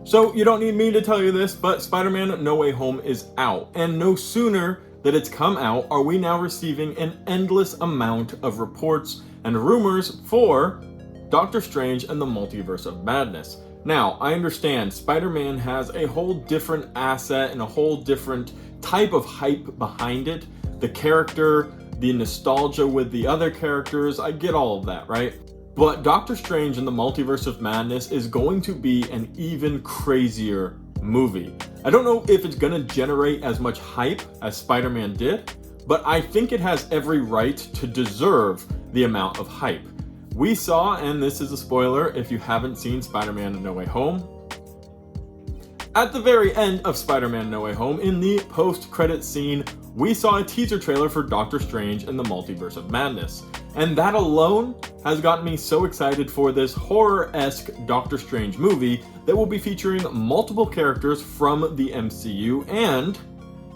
So you don't need me to tell you this, but Spider-Man No Way Home is out, and no sooner that it's come out are we now receiving an endless amount of reports and rumors for Doctor Strange and the Multiverse of Madness. Now, I understand Spider-Man has a whole different asset and a whole different type of hype behind it. The character, the nostalgia with the other characters, I get all of that, right? But Doctor Strange and the Multiverse of Madness is going to be an even crazier movie. I don't know if it's going to generate as much hype as Spider-Man did, but I think it has every right to deserve the amount of hype. We saw, and this is a spoiler if you haven't seen Spider-Man No Way Home, at the very end of Spider-Man No Way Home, in the post-credit scene, we saw a teaser trailer for Doctor Strange and the Multiverse of Madness. And that alone has gotten me so excited for this horror-esque Doctor Strange movie that will be featuring multiple characters from the MCU and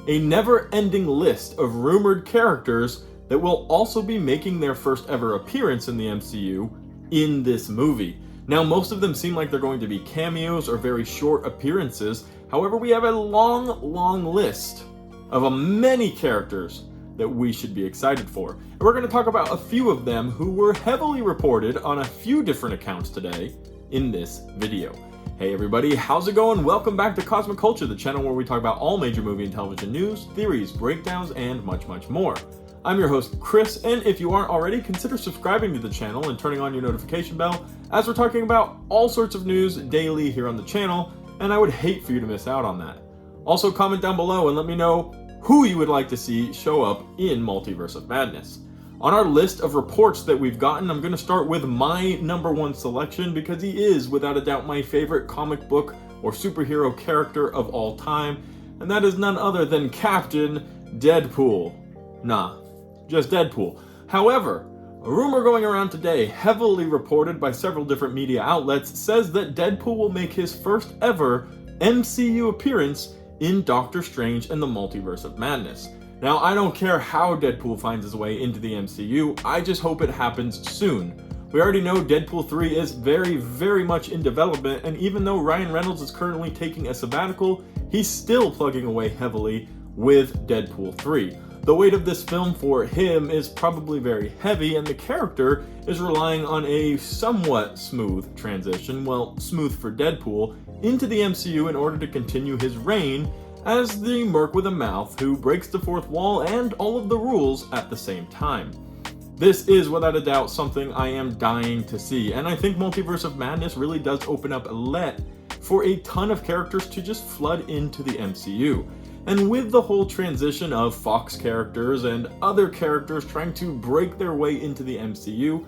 a never-ending list of rumored characters that will also be making their first ever appearance in the MCU in this movie. Now, most of them seem like they're going to be cameos or very short appearances. However, we have a long list of many characters that we should be excited for. And we're going to talk about a few of them who were heavily reported on a few different accounts today in this video. Hey everybody, how's it going? Welcome back to Cosmic Culture, the channel where we talk about all major movie and television news, theories, breakdowns, and much more. I'm your host, Chris, and if you aren't already, consider subscribing to the channel and turning on your notification bell, as we're talking about all sorts of news daily here on the channel, and I would hate for you to miss out on that. Also, comment down below and let me know who you would like to see show up in Multiverse of Madness. On our list of reports that we've gotten, I'm going to start with my number one selection because he is, without a doubt, my favorite comic book or superhero character of all time, and that is none other than Captain Deadpool. Nah, just Deadpool. However, a rumor going around today, heavily reported by several different media outlets, says that Deadpool will make his first ever MCU appearance in Doctor Strange and the Multiverse of Madness. Now, I don't care how Deadpool finds his way into the MCU, I just hope it happens soon. We already know Deadpool 3 is very much in development, and even though Ryan Reynolds is currently taking a sabbatical, he's still plugging away heavily with Deadpool 3. The weight of this film for him is probably very heavy, and the character is relying on a somewhat smooth transition, well, smooth for Deadpool, into the MCU in order to continue his reign as the merc with a mouth who breaks the fourth wall and all of the rules at the same time. This is without a doubt something I am dying to see, and I think Multiverse of Madness really does open up a let for a ton of characters to just flood into the MCU. And with the whole transition of Fox characters and other characters trying to break their way into the MCU,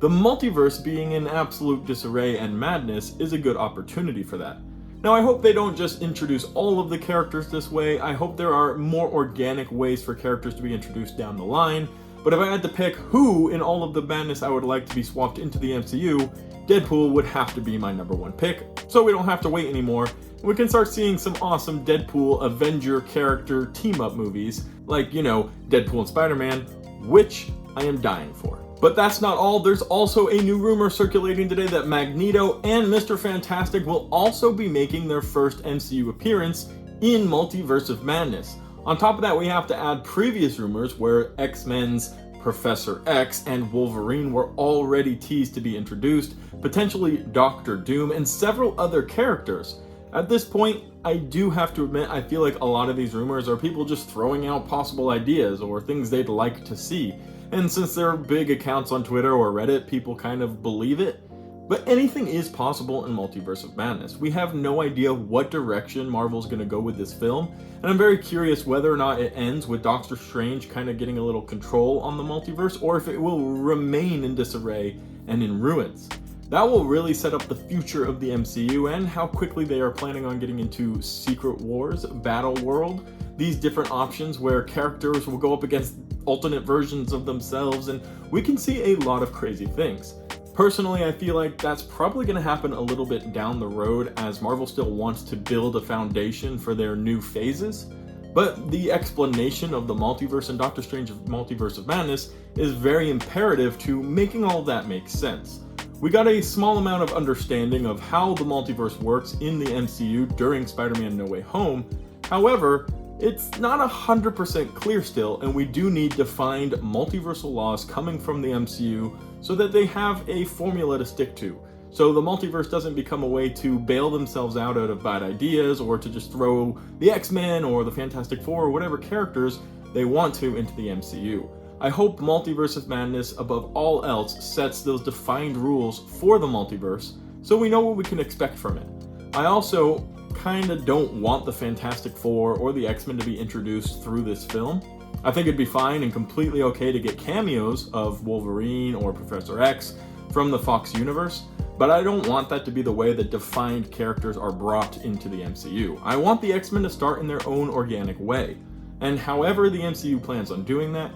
the multiverse being in absolute disarray and madness is a good opportunity for that. Now, I hope they don't just introduce all of the characters this way. I hope there are more organic ways for characters to be introduced down the line. But if I had to pick who in all of the madness I would like to be swapped into the MCU, Deadpool would have to be my number one pick, so we don't have to wait anymore. We can start seeing some awesome Deadpool Avenger character team-up movies, like, Deadpool and Spider-Man, which I am dying for. But that's not all. There's also a new rumor circulating today that Magneto and Mr. Fantastic will also be making their first MCU appearance in Multiverse of Madness. On top of that, we have to add previous rumors where X-Men's Professor X and Wolverine were already teased to be introduced, potentially Doctor Doom, and several other characters. At this point, I do have to admit, I feel like a lot of these rumors are people just throwing out possible ideas or things they'd like to see. And since there are big accounts on Twitter or Reddit, people kind of believe it. But anything is possible in Multiverse of Madness. We have no idea what direction Marvel's going to go with this film, and I'm very curious whether or not it ends with Doctor Strange kind of getting a little control on the multiverse, or if it will remain in disarray and in ruins. That will really set up the future of the MCU and how quickly they are planning on getting into Secret Wars, Battle World, these different options where characters will go up against alternate versions of themselves, and we can see a lot of crazy things. Personally, I feel like that's probably going to happen a little bit down the road as Marvel still wants to build a foundation for their new phases. But the explanation of the multiverse and Doctor Strange Multiverse of Madness is very imperative to making all of that make sense. We got a small amount of understanding of how the multiverse works in the MCU during Spider-Man No Way Home. However, it's not 100% clear still, and we do need defined multiversal laws coming from the MCU so that they have a formula to stick to. So the multiverse doesn't become a way to bail themselves out of bad ideas, or to just throw the X-Men or the Fantastic Four or whatever characters they want to into the MCU. I hope Multiverse of Madness, above all else, sets those defined rules for the multiverse so we know what we can expect from it. I also kinda don't want the Fantastic Four or the X-Men to be introduced through this film. I think it'd be fine and completely okay to get cameos of Wolverine or Professor X from the Fox universe, but I don't want that to be the way that defined characters are brought into the MCU. I want the X-Men to start in their own organic way, and however the MCU plans on doing that,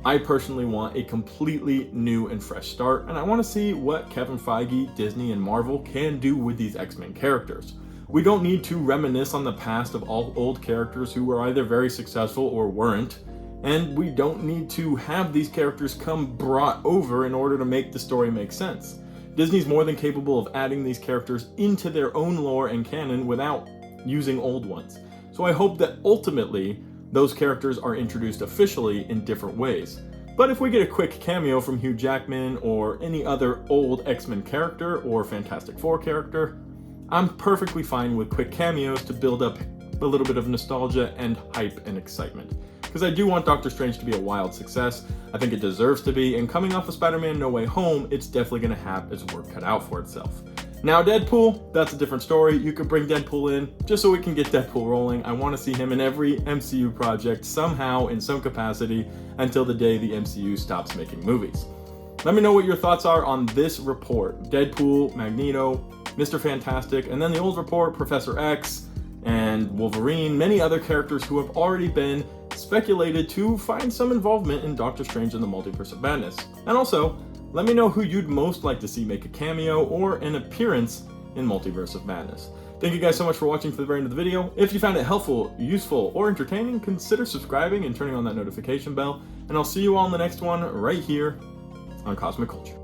I personally want a completely new and fresh start, and I want to see what Kevin Feige, Disney, and Marvel can do with these X-Men characters. We don't need to reminisce on the past of all old characters who were either very successful or weren't, and we don't need to have these characters come brought over in order to make the story make sense. Disney's more than capable of adding these characters into their own lore and canon without using old ones. So I hope that ultimately those characters are introduced officially in different ways. But if we get a quick cameo from Hugh Jackman or any other old X-Men character or Fantastic Four character, I'm perfectly fine with quick cameos to build up a little bit of nostalgia and hype and excitement. Because I do want Doctor Strange to be a wild success. I think it deserves to be, and coming off of Spider-Man No Way Home, it's definitely going to have its work cut out for itself. Now Deadpool, that's a different story. You could bring Deadpool in just so we can get Deadpool rolling. I want to see him in every MCU project somehow in some capacity until the day the MCU stops making movies. Let me know what your thoughts are on this report. Deadpool, Magneto, Mr. Fantastic, and then the old report, Professor X, and Wolverine, many other characters who have already been speculated to find some involvement in Doctor Strange and the Multiverse of Madness. And also, let me know who you'd most like to see make a cameo or an appearance in Multiverse of Madness. Thank you guys so much for watching to the very end of the video. If you found it helpful, useful, or entertaining, consider subscribing and turning on that notification bell, and I'll see you all in the next one right here on Cosmic Culture.